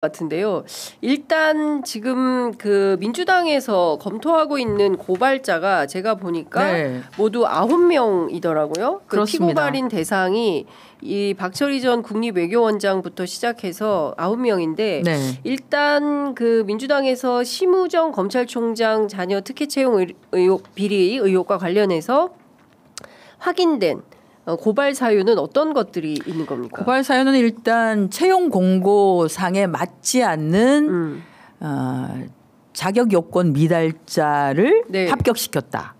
같은데요. 일단 지금 그 민주당에서 검토하고 있는 고발자가 제가 보니까 모두 9명이더라고요. 그 피고발인 대상이 이 박철희 전 국립외교원장부터 시작해서 9명인데 일단 그 민주당에서 심우정 검찰총장 자녀 특혜 채용 의혹 비리 의혹과 관련해서 확인된 고발 사유는 어떤 것들이 있는 겁니까? 고발 사유는 일단 채용 공고상에 맞지 않는 자격 요건 미달자를 합격시켰다.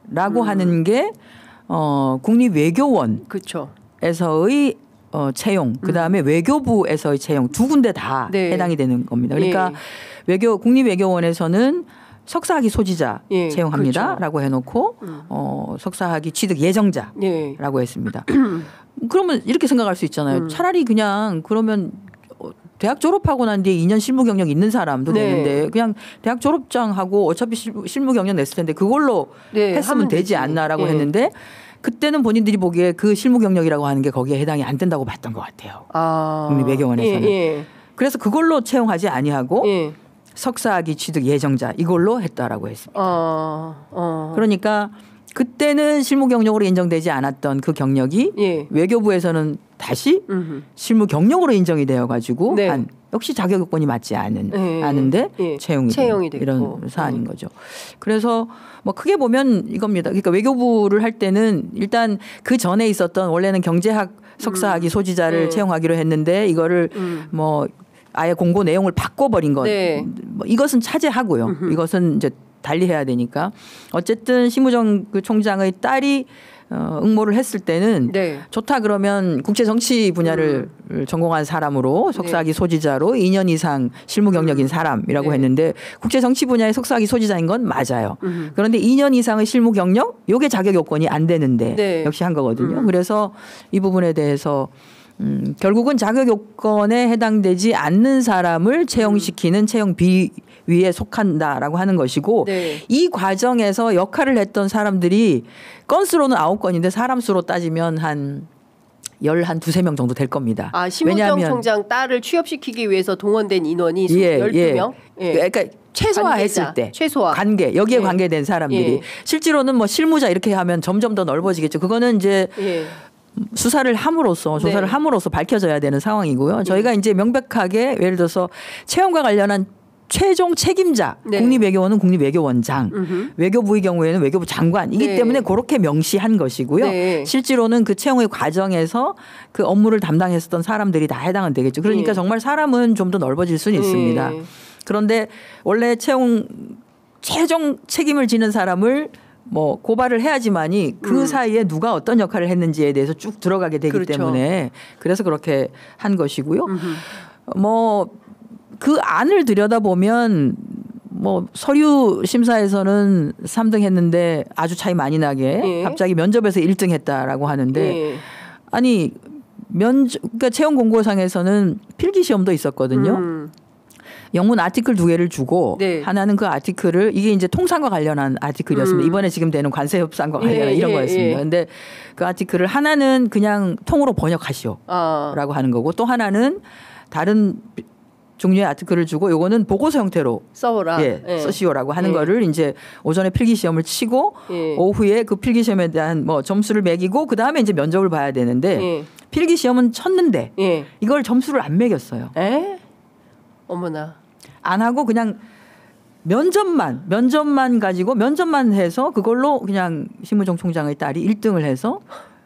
라고 하는 게 국립외교원에서의 그쵸. 채용, 그다음에 외교부에서의 채용 두 군데 다 해당이 되는 겁니다. 그러니까 국립외교원에서는 석사학위 소지자 채용합니다라고 해놓고 석사학위 취득 예정자라고 했습니다. 그러면 이렇게 생각할 수 있잖아요. 차라리 그냥 그러면 대학 졸업하고 난 뒤에 2년 실무 경력 있는 사람도 되는데 그냥 대학 졸업장하고 어차피 실무 경력 냈을 텐데 그걸로 했으면 되지 않나라고 했는데 그때는 본인들이 보기에 그 실무 경력이라고 하는 게 거기에 해당이 안 된다고 봤던 것 같아요. 국립외교원에서는. 그래서 그걸로 채용하지 아니하고 석사학위 취득 예정자 이걸로 했다라고 했습니다. 그러니까 그때는 실무 경력으로 인정되지 않았던 그 경력이 외교부에서는 다시 실무 경력으로 인정이 되어 가지고 역시 자격 요건이 맞지 않은데 채용이 됐고 이런 사안인 거죠. 그래서 뭐 크게 보면 이겁니다. 그러니까 외교부를 할 때는 일단 그 전에 있었던 원래는 경제학 석사학위 소지자를 채용하기로 했는데 이거를 뭐 아예 공고 내용을 바꿔버린 것. 뭐 이것은 차제하고요. 이것은 이제 달리해야 되니까. 어쨌든 심우정 그 총장의 딸이 응모를 했을 때는 좋다 그러면 국제정치 분야를 전공한 사람으로 석사학위 소지자로 2년 이상 실무 경력인 사람이라고 했는데 국제정치 분야의 석사학위 소지자인 건 맞아요. 그런데 2년 이상의 실무 경력 요게 자격 요건이 안 되는데 역시 한 거거든요. 그래서 이 부분에 대해서 결국은 자격 요건에 해당되지 않는 사람을 채용시키는 채용 비위에 속한다라고 하는 것이고 이 과정에서 역할을 했던 사람들이 건수로는 9건인데 사람 수로 따지면 한 12명 정도 될 겁니다. 심우정 총장 딸을 취업시키기 위해서 동원된 인원이 12명? 그러니까 최소화했을 때 관계 여기에 관계된 사람들이 실제로는 뭐 실무자 이렇게 하면 점점 더 넓어지겠죠. 그거는 이제 수사를 함으로써 조사를 함으로써 밝혀져야 되는 상황이고요. 저희가 이제 명백하게 예를 들어서 채용과 관련한 최종 책임자 국립외교원은 국립외교원장 외교부의 경우에는 외교부 장관이기 때문에 그렇게 명시한 것이고요. 실제로는 그 채용의 과정에서 그 업무를 담당했었던 사람들이 다 해당은 되겠죠. 그러니까 정말 사람은 좀 더 넓어질 수는 있습니다. 그런데 원래 최종 책임을 지는 사람을 뭐 고발을 해야지만이 그 사이에 누가 어떤 역할을 했는지에 대해서 쭉 들어가게 되기 때문에 그래서 그렇게 한 것이고요. 뭐 그 안을 들여다보면 뭐 서류 심사에서는 3등 했는데 아주 차이 많이 나게 갑자기 면접에서 1등 했다라고 하는데 아니 그러니까 채용 공고상에서는 필기 시험도 있었거든요. 영문 아티클 2개를 주고 하나는 그 아티클을 이게 이제 통상과 관련한 아티클이었습니다. 이번에 지금 되는 관세 협상과 관련한 이런 거였습니다. 그런데 그 아티클을 하나는 그냥 통으로 번역하시오라고 하는 거고 또 하나는 다른 종류의 아티클을 주고 요거는 보고서 형태로 써오라. 쓰시오라고 하는 거를 이제 오전에 필기 시험을 치고 오후에 그 필기 시험에 대한 뭐 점수를 매기고 그다음에 이제 면접을 봐야 되는데 필기 시험은 쳤는데 이걸 점수를 안 매겼어요. 어머나. 안 하고 그냥 면접만 가지고 면접만 해서 그걸로 그냥 심우정 총장의 딸이 1등을 해서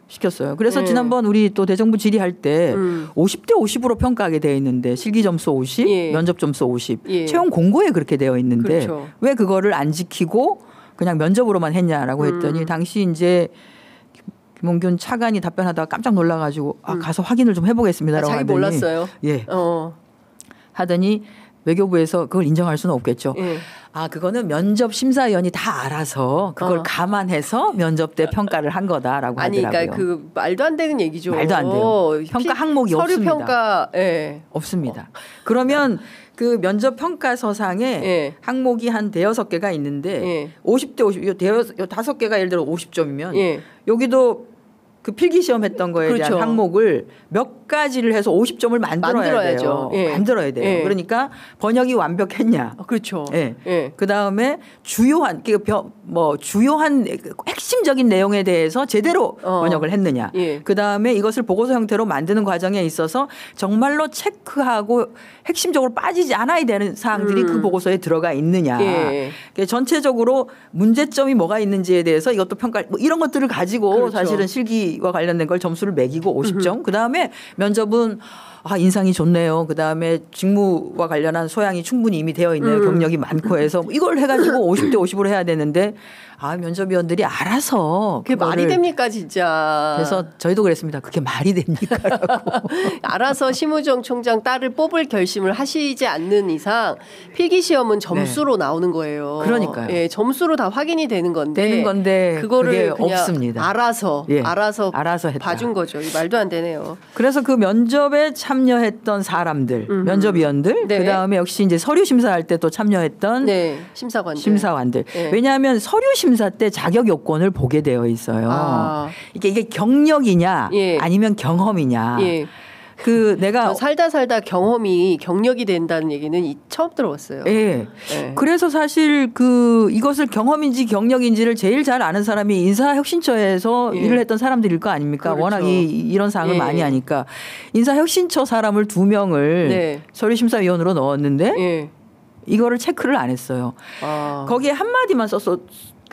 시켰어요. 그래서 지난번 우리 또 대정부 질의할 때 50대 50으로 평가하게 되어 있는데 실기 점수 50, 면접 점수 50. 채용 공고에 그렇게 되어 있는데 왜 그거를 안 지키고 그냥 면접으로만 했냐라고 했더니 당시 이제 김홍균 차관이 답변하다가 깜짝 놀라가지고 가서 확인을 좀 해보겠습니다라고 자기 하더니 몰랐어요. 하더니 외교부에서 그걸 인정할 수는 없겠죠. 그거는 면접 심사위원이 다 알아서 그걸 감안해서 면접 때 평가를 한 거다라고 하더라고요. 그러니까 그 말도 안 되는 얘기죠. 말도 안 돼요. 평가 항목이 서류 없습니다. 평가 없습니다. 그러면 그 면접 평가서상에 항목이 한 5-6개가 있는데 50대 50, 5개가 예를 들어 50점이면 여기도 그 필기 시험 했던 거에 그렇죠. 대한 항목을 몇 가지를 해서 50점을 만들어야 돼요. 만들어야 돼요. 그러니까 번역이 완벽했냐. 그렇죠. 그다음에 주요한 핵심적인 내용에 대해서 제대로 번역을 했느냐. 그다음에 이것을 보고서 형태로 만드는 과정에 있어서 정말로 체크하고 핵심적으로 빠지지 않아야 되는 사항들이 그 보고서에 들어가 있느냐. 전체적으로 문제점이 뭐가 있는지에 대해서 이것도 평가 이런 것들을 가지고 그렇죠. 사실은 실기와 관련된 걸 점수를 매기고 50점. 그다음에 면접은 인상이 좋네요. 그다음에 직무와 관련한 소양이 충분히 이미 되어 있네요. 경력이 많고 해서 이걸 해가지고 50대 50으로 해야 되는데 면접위원들이 알아서 그게 말이 됩니까 진짜. 그래서 저희도 그랬습니다. 그게 말이 됩니까라고. 알아서 심우정 총장 딸을 뽑을 결심을 하시지 않는 이상 필기시험은 점수로 나오는 거예요. 그러니까요. 점수로 다 확인이 되는 건데 그거를 그냥 없습니다. 알아서 했다. 봐준 거죠. 말도 안 되네요. 그래서 그 면접에 참여했던 사람들, 면접위원들, 그다음에 역시 이제 서류 심사할 때 또 참여했던 심사관들. 왜냐하면 서류 심사 때 자격 요건을 보게 되어 있어요. 이게 경력이냐 아니면 경험이냐. 내가 살다 경험이 경력이 된다는 얘기는 처음 들어봤어요. 그래서 사실 이것을 경험인지 경력인지를 제일 잘 아는 사람이 인사혁신처에서 일을 했던 사람들일 거 아닙니까? 그렇죠. 워낙 이런 사항을 많이 하니까 인사혁신처 사람을 2명을 서류심사위원으로 넣었는데 이거를 체크를 안 했어요. 거기에 한마디만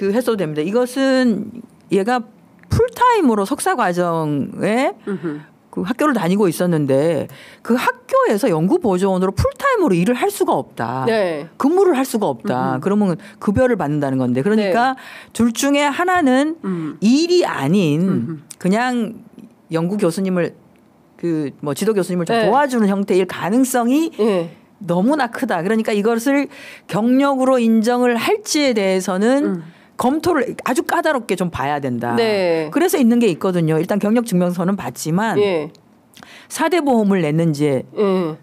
했어도 됩니다. 이것은 얘가 풀타임으로 석사 과정에 그 학교를 다니고 있었는데 그 학교에서 연구보조원으로 풀타임으로 일을 할 수가 없다. 근무를 할 수가 없다. 그러면 급여를 받는다는 건데. 그러니까 둘 중에 하나는 일이 아닌 그냥 연구 교수님을 지도 교수님을 좀 도와주는 형태일 가능성이 너무나 크다. 그러니까 이것을 경력으로 인정을 할지에 대해서는 검토를 아주 까다롭게 좀 봐야 된다. 그래서 있는 게 있거든요. 일단 경력증명서는 받지만 4대 보험을 냈는지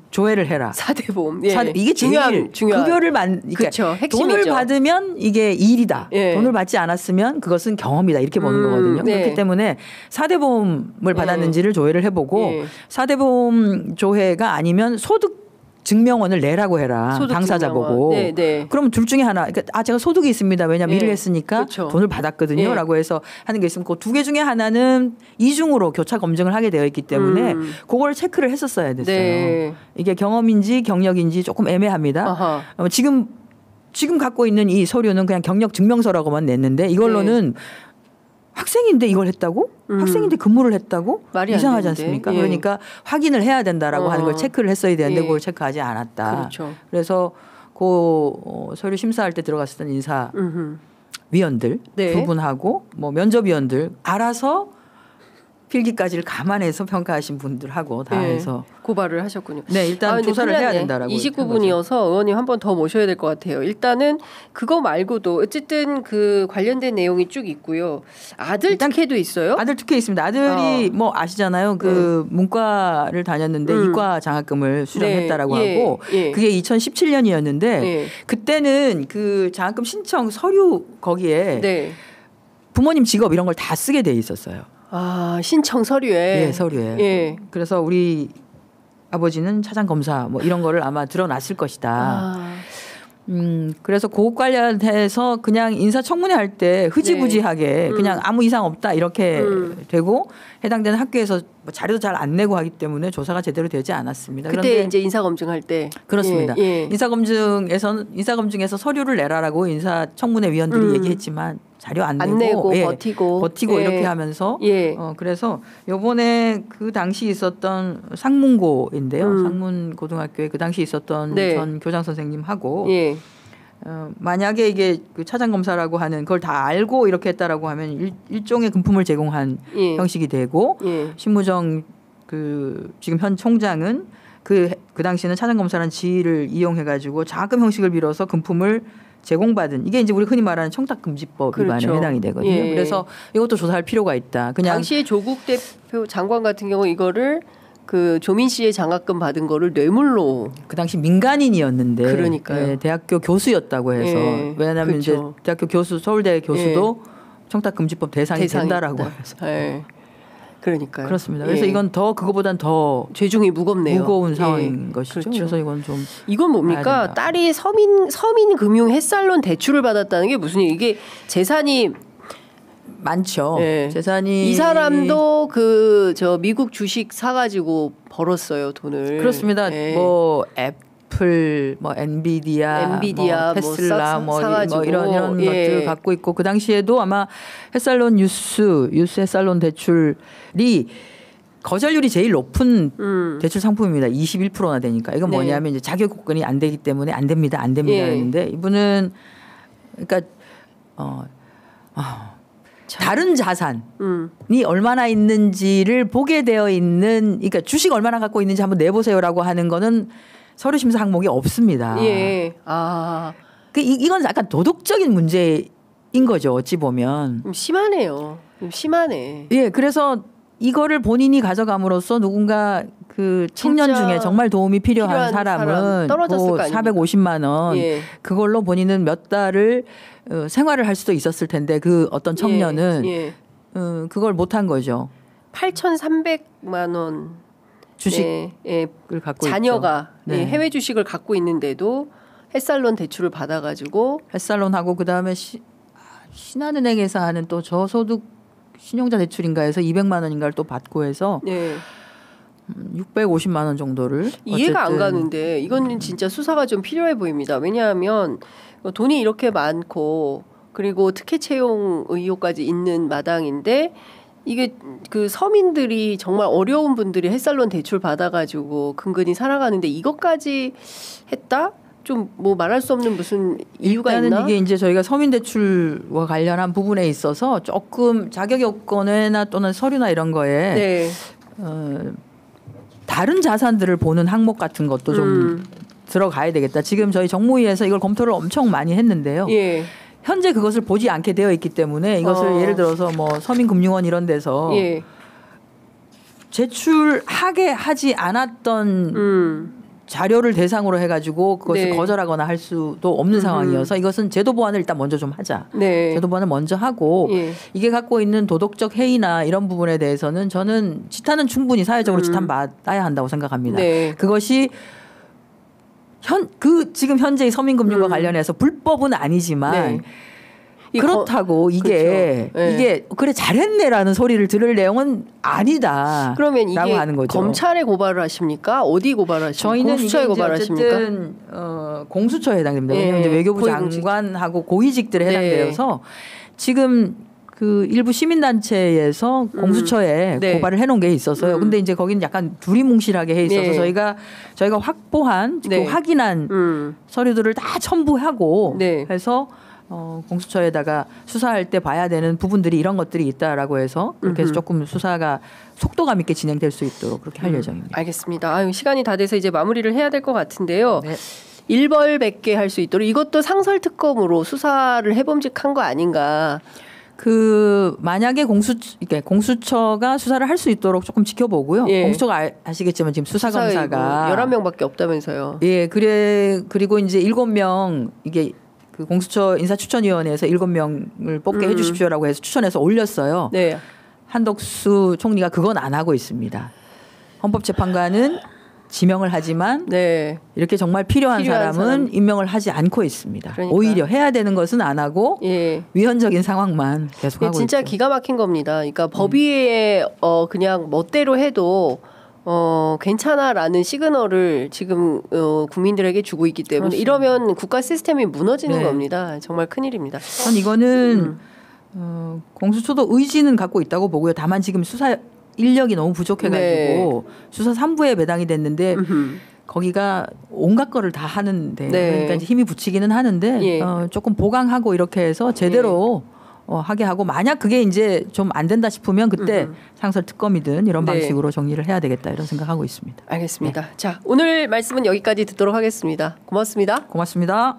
조회를 해라. 4대 보험. 이게 중요한 급여를 그렇죠. 돈을 받으면 이게 일이다. 돈을 받지 않았으면 그것은 경험이다. 이렇게 보는 거거든요. 그렇기 때문에 4대 보험을 받았는지를 조회를 해보고 4대 보험 조회가 아니면 소득 증명원을 내라고 해라. 당사자 보고. 그럼 둘 중에 하나. 그러니까 제가 소득이 있습니다. 왜냐하면 일을 했으니까 그렇죠. 돈을 받았거든요. 라고 해서 하는 게 있으면 그 두 개 중에 하나는 이중으로 교차 검증을 하게 되어 있기 때문에 그걸 체크를 했었어야 됐어요. 이게 경험인지 경력인지 조금 애매합니다. 지금 갖고 있는 이 서류는 그냥 경력 증명서라고만 냈는데 이걸로는 학생인데 이걸 했다고? 학생인데 근무를 했다고? 말이 이상하지 않습니까? 그러니까 확인을 해야 된다라고 하는 걸 체크를 했어야 되는데 그걸 체크하지 않았다. 그렇죠. 그래서 서류 심사할 때 들어갔었던 인사위원들 두 분하고 면접위원들 알아서 필기까지를 감안해서 평가하신 분들하고 다 해서 고발을 하셨군요. 일단 조사를 해야 된다라고. 29분이어서 의원님 한 번 더 모셔야 될 것 같아요. 일단은 그거 말고도 어쨌든 그 관련된 내용이 쭉 있고요. 아들 특혜도 있어요? 아들 특혜 있습니다. 아들이 아시잖아요. 문과를 다녔는데 이과 장학금을 수령했다라고 하고 그게 2017년이었는데 그때는 그 장학금 신청 서류 거기에 부모님 직업 이런 걸 다 쓰게 돼 있었어요. 신청 서류에. 서류에. 그래서 우리 아버지는 차장검사 이런 거를 아마 드러났을 것이다. 그래서 그것 관련해서 그냥 인사청문회 할 때 흐지부지하게 그냥 아무 이상 없다 이렇게 되고 해당되는 학교에서 자료도 잘 안 내고 하기 때문에 조사가 제대로 되지 않았습니다. 그때 그런데 이제 인사검증할 때 그렇습니다. 인사검증에서 서류를 내라라고 인사청문회 위원들이 얘기했지만 자료 안 내고 버티고 이렇게 하면서 그래서 요번에 그 당시 있었던 상문고인데요. 상문고등학교에 그 당시 있었던 전 교장 선생님하고 만약에 이게 그 차장검사라고 하는 그걸 다 알고 이렇게 했다라고 하면 일종의 금품을 제공한 형식이 되고 신무정 지금 현 총장은 그 당시에는 차장검사라는 지위를 이용해가지고 장학금 형식을 빌어서 금품을 제공받은 이게 이제 우리 흔히 말하는 청탁금지법 위반에 해당이 되거든요. 그래서 이것도 조사할 필요가 있다. 그냥 당시에 조국 대표 장관 같은 경우 이거를 그 조민 씨의 장학금 받은 거를 뇌물로 그 당시 민간인이었는데 그러니까요. 대학교 교수였다고 해서 왜냐하면 이제 대학교 교수 서울대 교수도 청탁금지법 대상이 된다라고 해서 그러니까요. 그렇습니다. 그래서 이건 더 그거보단 더 죄중이 무거운 상황인 것이죠. 그렇죠. 그래서 이건 좀 이건 뭡니까? 딸이 서민 금융 햇살론 대출을 받았다는 게 무슨 일? 이게 재산이 많죠. 재산이 이 사람도 저 미국 주식 사가지고 벌었어요 돈을. 그렇습니다. 뭐 애플, 뭐 엔비디아, 뭐 테슬라, 뭐 이런 것들 갖고 있고 그 당시에도 아마 햇살론 유스 햇살론 대출이 거절률이 제일 높은 대출 상품입니다. 21%나 되니까 이건 뭐냐면 이제 자격 요건이 안 되기 때문에 안 됩니다 했는데 이분은 그러니까 다른 자산이 얼마나 있는지를 보게 되어 있는, 그러니까 주식 얼마나 갖고 있는지 한번 내보세요라고 하는 거는 서류 심사 항목이 없습니다. 이건 약간 도덕적인 문제인 거죠. 어찌 보면. 심하네요. 심하네. 그래서 이거를 본인이 가져감으로써 누군가 그 청년 중에 정말 도움이 필요한 사람은 450만 원 그걸로 본인은 몇 달을 생활을 할 수도 있었을 텐데 그 어떤 청년은 그걸 못한 거죠. 8,300만 원 주식을 갖고 자녀가 해외 주식을 갖고 있는데도 햇살론 대출을 받아가지고 햇살론하고 그다음에 신한은행에서 하는 또 저소득 신용자 대출인가 해서 200만 원인가를 또 받고 해서 650만 원 정도를 이해가 안 가는데 이건 진짜 수사가 좀 필요해 보입니다. 왜냐하면 돈이 이렇게 많고 그리고 특혜 채용 의혹까지 있는 마당인데 이게 그 서민들이 정말 어려운 분들이 햇살론 대출 받아가지고 근근히 살아가는데 이것까지 했다? 좀 뭐 말할 수 없는 무슨 이유가 있나? 이게 이제 저희가 서민 대출과 관련한 부분에 있어서 조금 자격 요건이나 또는 서류나 이런 거에 다른 자산들을 보는 항목 같은 것도 좀 들어가야 되겠다. 지금 저희 정무위에서 이걸 검토를 엄청 많이 했는데요. 현재 그것을 보지 않게 되어 있기 때문에 이것을 예를 들어서 뭐 서민금융원 이런 데서 제출하게 하지 않았던 자료를 대상으로 해가지고 그것을 거절하거나 할 수도 없는 상황이어서 이것은 제도 보완을 일단 먼저 좀 하자. 제도 보완을 먼저 하고 이게 갖고 있는 도덕적 해이나 이런 부분에 대해서는 저는 지탄은 충분히 사회적으로 지탄받아야 한다고 생각합니다. 그것이 지금 현재의 서민금융과 관련해서 불법은 아니지만 그렇다고 이게 그래 잘했네라는 소리를 들을 내용은 아니다라고 그러면 이게 하는 거죠. 검찰에 고발을 하십니까? 어디 고발하십니까? 저희는 공수처에 고발하십니까? 어쨌든 공수처에 해당됩니다. 왜냐하면 이제 외교부 장관하고 고위직들에 해당되어서 지금 그 일부 시민단체에서 공수처에 고발을 해놓은 게 있어서요. 근데 이제 거기는 약간 두리뭉실하게 해 있어서 저희가 확보한 확인한 서류들을 다 첨부하고 해서 공수처에다가 수사할 때 봐야 되는 부분들이 이런 것들이 있다라고 해서 그렇게 해서 조금 수사가 속도감 있게 진행될 수 있도록 그렇게 할 예정입니다. 알겠습니다. 시간이 다 돼서 이제 마무리를 해야 될 것 같은데요. 일벌백계 할 수 있도록 이것도 상설특검으로 수사를 해봄직한 거 아닌가. 만약에 공수처가 수사를 할 수 있도록 조금 지켜보고요. 공수처가 아시겠지만 지금 수사검사가 11명밖에 없다면서요. 그리고 이제 7명 이게 그 공수처 인사추천위원회에서 7명을 뽑게 해주십시오라고 해서 추천해서 올렸어요. 한덕수 총리가 그건 안 하고 있습니다. 헌법재판관은 지명을 하지만 이렇게 정말 필요한 사람은 임명을 하지 않고 있습니다. 그러니까. 오히려 해야 되는 것은 안 하고 위헌적인 상황만 계속하고 진짜 있죠. 기가 막힌 겁니다. 그러니까 법위에 그냥 멋대로 해도 괜찮아라는 시그널을 지금 국민들에게 주고 있기 때문에 그렇습니다. 이러면 국가 시스템이 무너지는 겁니다. 정말 큰일입니다. 전 이거는 공수처도 의지는 갖고 있다고 보고요. 다만 지금 수사 인력이 너무 부족해가지고 수사 3부에 배당이 됐는데 거기가 온갖 거를 다 하는데 그러니까 이제 힘이 붙이기는 하는데 조금 보강하고 이렇게 해서 제대로 하게 하고 만약 그게 이제 좀 안 된다 싶으면 그때 상설 특검이든 이런 방식으로 정리를 해야 되겠다 이런 생각하고 있습니다. 알겠습니다. 자, 오늘 말씀은 여기까지 듣도록 하겠습니다. 고맙습니다. 고맙습니다.